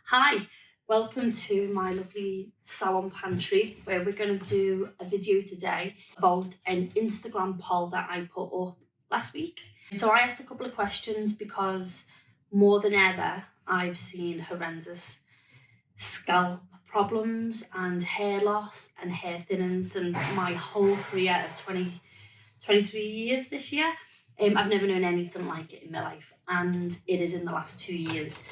Hi, welcome to my lovely salon pantry where we're going to do a video today about an Instagram poll that I put up last week. So I asked a couple of questions because more than ever I've seen horrendous scalp problems and hair loss and hair thinnings in my whole career of 23 years this year. I've never known anything like it in my life, and it is in the last 2 years.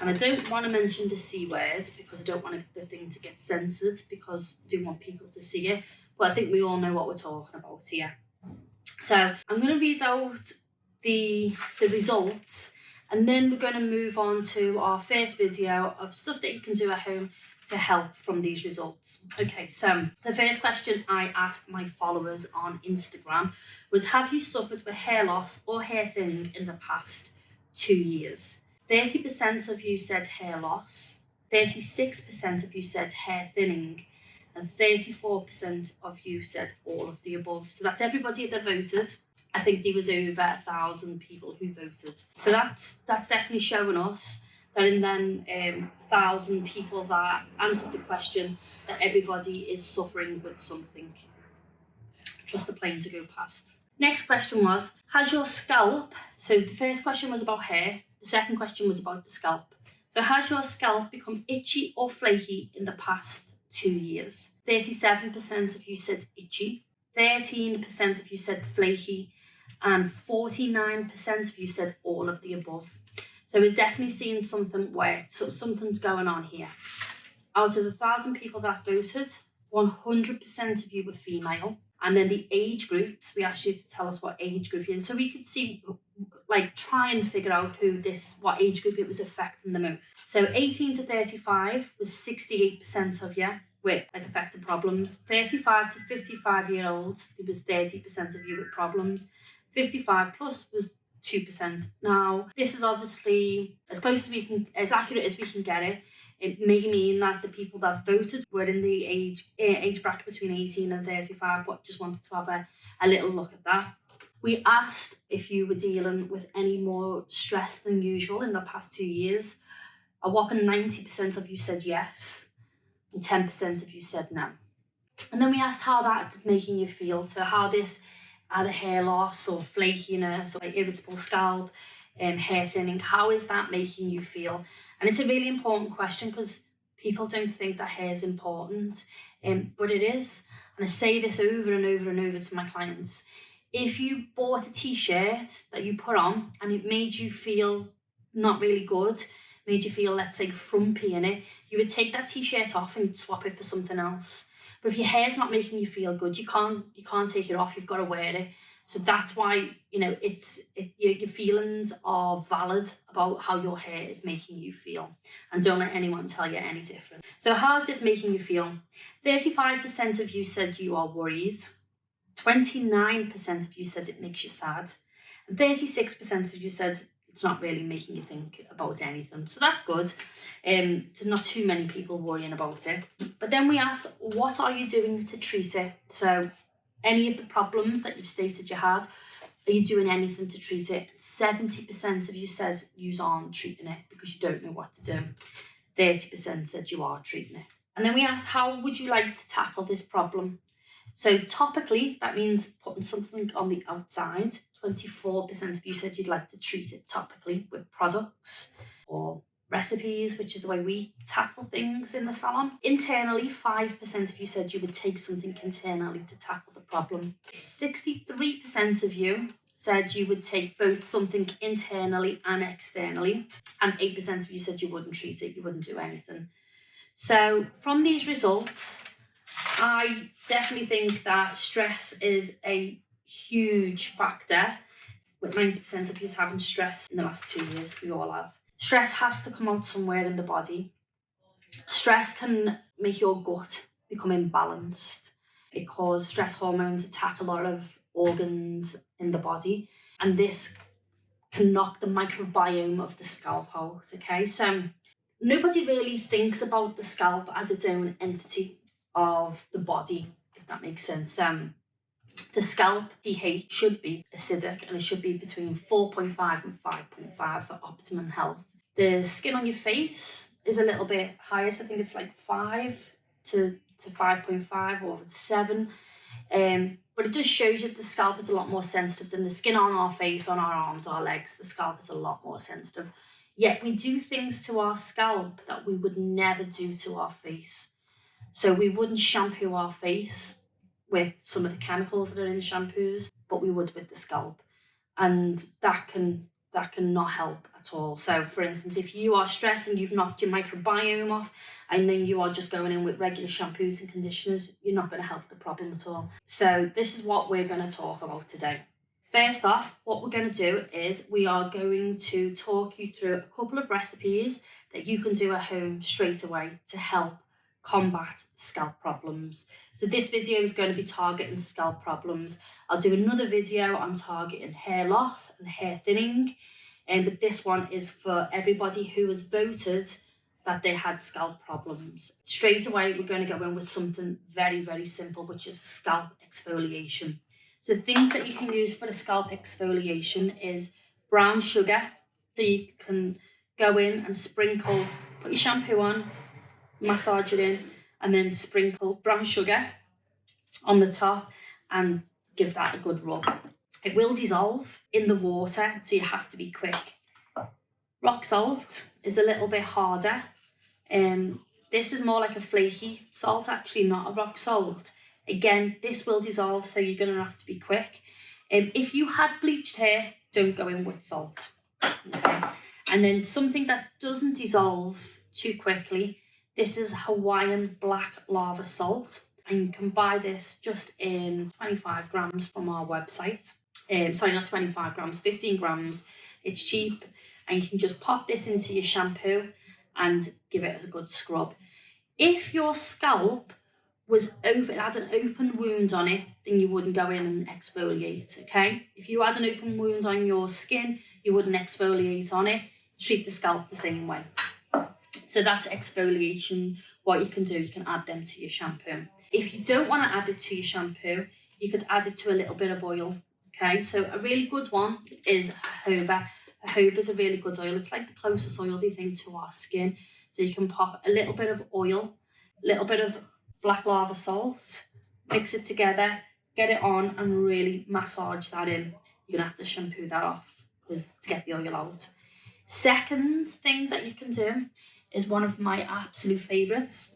And I don't want to mention the C words because I don't want the thing to get censored because I do want people to see it. But I think we all know what we're talking about here. So I'm going to read out the results, and then we're going to move on to our first video of stuff that you can do at home to help from these results. Okay, so the first question I asked my followers on Instagram was, have you suffered with hair loss or hair thinning in the past 2 years? 30% of you said hair loss, 36% of you said hair thinning, and 34% of you said all of the above. So that's everybody that voted. I think there was over 1,000 people who voted. So that's definitely showing us that in them 1,000 people that answered the question, that everybody is suffering with something. Just a plane to go past. Next question was, has your scalp, so the first question was about hair, the second question was about the scalp. So has your scalp become itchy or flaky in the past 2 years? 37% of you said itchy, 13% of you said flaky, and 49% of you said all of the above. So it's definitely seeing something where something's going on here. Out of the 1,000 people that voted, 100% of you were female. And then the age groups, we asked you to tell us what age group you're in. So we could see, try and figure out what age group it was affecting the most. So 18 to 35 was 68% of you with affected problems. 35 to 55-year-olds, it was 30% of you with problems. 55 plus was 2%. Now, this is obviously as close as we can, as accurate as we can get it. It may mean that the people that voted were in the age bracket between 18 and 35, but just wanted to have a little look at that. We asked if you were dealing with any more stress than usual in the past 2 years. A whopping 90% of you said yes, and 10% of you said no. And then we asked how that's making you feel. So how this either hair loss or flakiness or irritable scalp, hair thinning, how is that making you feel? And it's a really important question because people don't think that hair is important, but it is. And I say this over and over and over to my clients. If you bought a t-shirt that you put on and it made you feel not really good, made you feel, let's say, frumpy in it, you would take that t-shirt off and swap it for something else. But if your hair's not making you feel good, you can't take it off. You've got to wear it. So that's why, your feelings are valid about how your hair is making you feel. And don't let anyone tell you any different. So how is this making you feel? 35% of you said you are worried. 29% of you said it makes you sad. And 36% of you said it's not really making you think about anything. So that's good. So not too many people worrying about it. But then we asked, what are you doing to treat it? So any of the problems that you've stated you had, are you doing anything to treat it? 70% of you said you aren't treating it because you don't know what to do. 30% said you are treating it. And then we asked, how would you like to tackle this problem? So topically, that means putting something on the outside. 24% of you said you'd like to treat it topically with products or recipes, which is the way we tackle things in the salon. Internally, 5% of you said you would take something internally to tackle the problem. 63% of you said you would take both something internally and externally. And 8% of you said you wouldn't treat it, you wouldn't do anything. So from these results, I definitely think that stress is a huge factor, with 90% of us having stress in the last 2 years. We all have. Stress has to come out somewhere in the body. Stress can make your gut become imbalanced because stress hormones attack a lot of organs in the body, and this can knock the microbiome of the scalp out. Okay, so nobody really thinks about the scalp as its own entity of the body, if that makes sense. The scalp pH should be acidic, and it should be between 4.5 and 5.5 for optimum health. The skin on your face is a little bit higher, so I think it's like 5 to 5.5 or 7. But it just shows you that the scalp is a lot more sensitive than the skin on our face, on our arms, our legs. The scalp is a lot more sensitive. Yet we do things to our scalp that we would never do to our face. So we wouldn't shampoo our face with some of the chemicals that are in shampoos, but we would with the scalp. And that can not help at all. So for instance, if you are stressed and you've knocked your microbiome off and then you are just going in with regular shampoos and conditioners, you're not going to help the problem at all. So this is what we're going to talk about today. First off, what we're going to do is we are going to talk you through a couple of recipes that you can do at home straight away to help combat scalp problems. So this video is going to be targeting scalp problems. I'll do another video on targeting hair loss and hair thinning, but this one is for everybody who has voted that they had scalp problems. Straight away, we're going to go in with something very, very simple, which is scalp exfoliation. So things that you can use for the scalp exfoliation is brown sugar. So you can go in and sprinkle, put your shampoo on, massage it in, and then sprinkle brown sugar on the top and give that a good rub. It will dissolve in the water, so you have to be quick. Rock salt is a little bit harder. This is more like a flaky salt, actually, not a rock salt. Again, this will dissolve, so you're going to have to be quick. If you had bleached hair, don't go in with salt. Okay. And then something that doesn't dissolve too quickly, this is Hawaiian black lava salt. And you can buy this just in 25 grams from our website. Sorry, not 25 grams, 15 grams. It's cheap. And you can just pop this into your shampoo and give it a good scrub. If your scalp was open, had an open wound on it, then you wouldn't go in and exfoliate, okay? If you had an open wound on your skin, you wouldn't exfoliate on it. Treat the scalp the same way. So that's exfoliation. What you can do, you can add them to your shampoo. If you don't want to add it to your shampoo, you could add it to a little bit of oil, okay? So a really good one is jojoba. Jojoba is a really good oil. It's like the closest oily thing to our skin. So you can pop a little bit of oil, a little bit of black lava salt, mix it together, get it on and really massage that in. You're going to have to shampoo that off because to get the oil out. Second thing that you can do is one of my absolute favourites.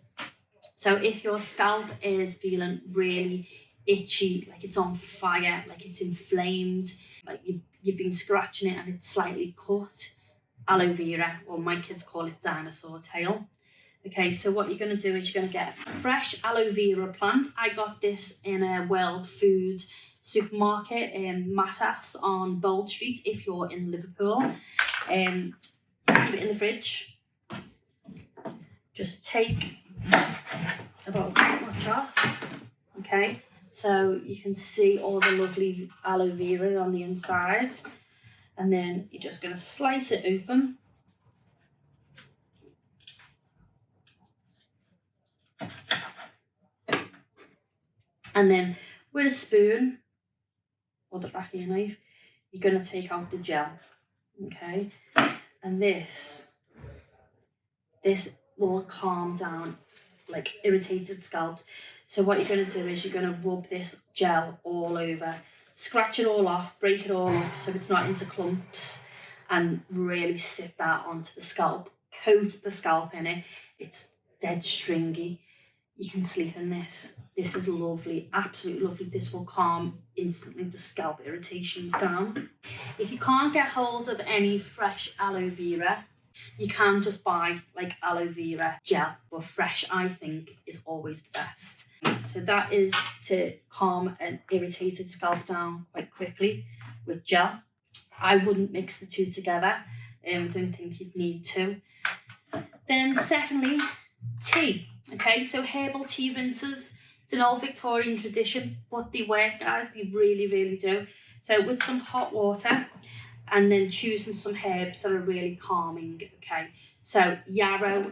So if your scalp is feeling really itchy, like it's on fire, like it's inflamed, like you've been scratching it and it's slightly cut, aloe vera, or my kids call it dinosaur tail. Okay, so what you're going to do is you're going to get a fresh aloe vera plant. I got this in a World Foods supermarket in Matas on Bold Street if you're in Liverpool. Keep it in the fridge. Just take about that much off. Okay, so you can see all the lovely aloe vera on the inside. And then you're just going to slice it open. And then with a spoon or the back of your knife, you're going to take out the gel. Okay, and this will calm down like irritated scalps. So what you're going to do is you're going to rub this gel all over, scratch it all off, break it all up so it's not into clumps, and really sit that onto the scalp. Coat the scalp in it. It's dead stringy. You can sleep in this. This is lovely, absolutely lovely. This will calm instantly the scalp irritations down. If you can't get hold of any fresh aloe vera, you can just buy like aloe vera gel, but fresh, I think, is always the best. So that is to calm an irritated scalp down quite quickly with gel. I wouldn't mix the two together. I don't think you'd need to. Then secondly, tea. Okay, so herbal tea rinses. It's an old Victorian tradition, but they work, guys. They really, really do. So with some hot water, and then choosing some herbs that are really calming. Okay, so yarrow.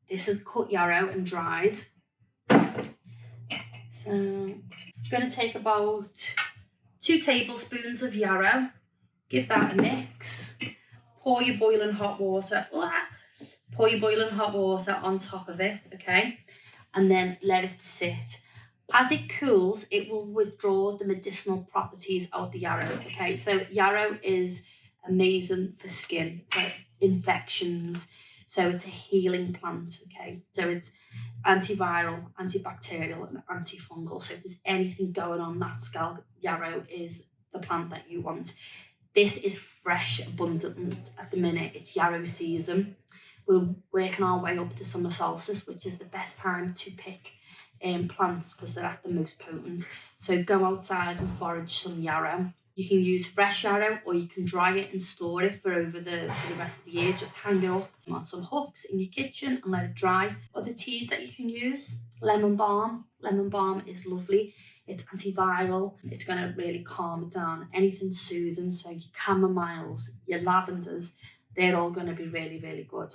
This is cut yarrow and dried. So I'm going to take about 2 tablespoons of yarrow. Give that a mix. Pour your boiling hot water Pour your boiling hot water on top of it, okay? And then let it sit. As it cools, it will withdraw the medicinal properties of the yarrow, okay? So yarrow is amazing for skin, for infections. So it's a healing plant, okay? So it's antiviral, antibacterial, and antifungal. So if there's anything going on that scalp, yarrow is the plant that you want. This is fresh, abundant at the minute. It's yarrow season. We're working our way up to summer solstice, which is the best time to pick plants because they're at the most potent. So go outside and forage some yarrow. You can use fresh yarrow, or you can dry it and store it for the rest of the year. Just hang it up on some hooks in your kitchen and let it dry. Other teas that you can use: lemon balm. Lemon balm is lovely. It's antiviral. It's going to really calm it down. Anything soothing, so your chamomiles, your lavenders, they're all going to be really, really good.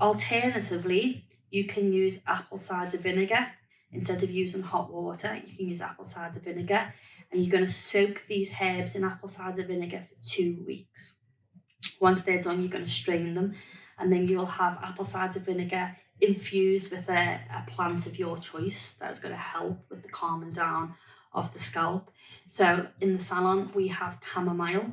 Alternatively, you can use apple cider vinegar. Instead of using hot water, you can use apple cider vinegar, and you're going to soak these herbs in apple cider vinegar for 2 weeks. Once they're done, you're going to strain them, and then you'll have apple cider vinegar infused with a plant of your choice that's going to help with the calming down of the scalp. So in the salon, we have chamomile.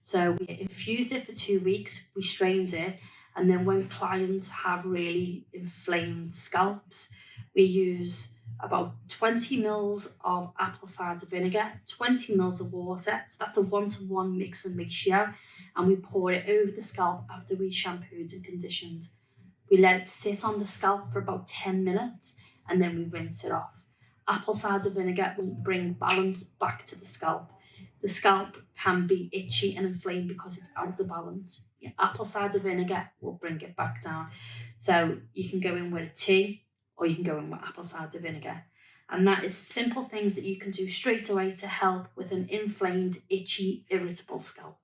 So we infused it for 2 weeks, we strained it, and then when clients have really inflamed scalps, we use about 20 mils of apple cider vinegar, 20 mils of water. So that's a 1-to-1 mix and ratio. And we pour it over the scalp after we shampooed and conditioned. We let it sit on the scalp for about 10 minutes and then we rinse it off. Apple cider vinegar will bring balance back to the scalp. The scalp can be itchy and inflamed because it's out of balance. Yeah, apple cider vinegar will bring it back down. So you can go in with a tea or you can go in with apple cider vinegar. And that is simple things that you can do straight away to help with an inflamed, itchy, irritable scalp.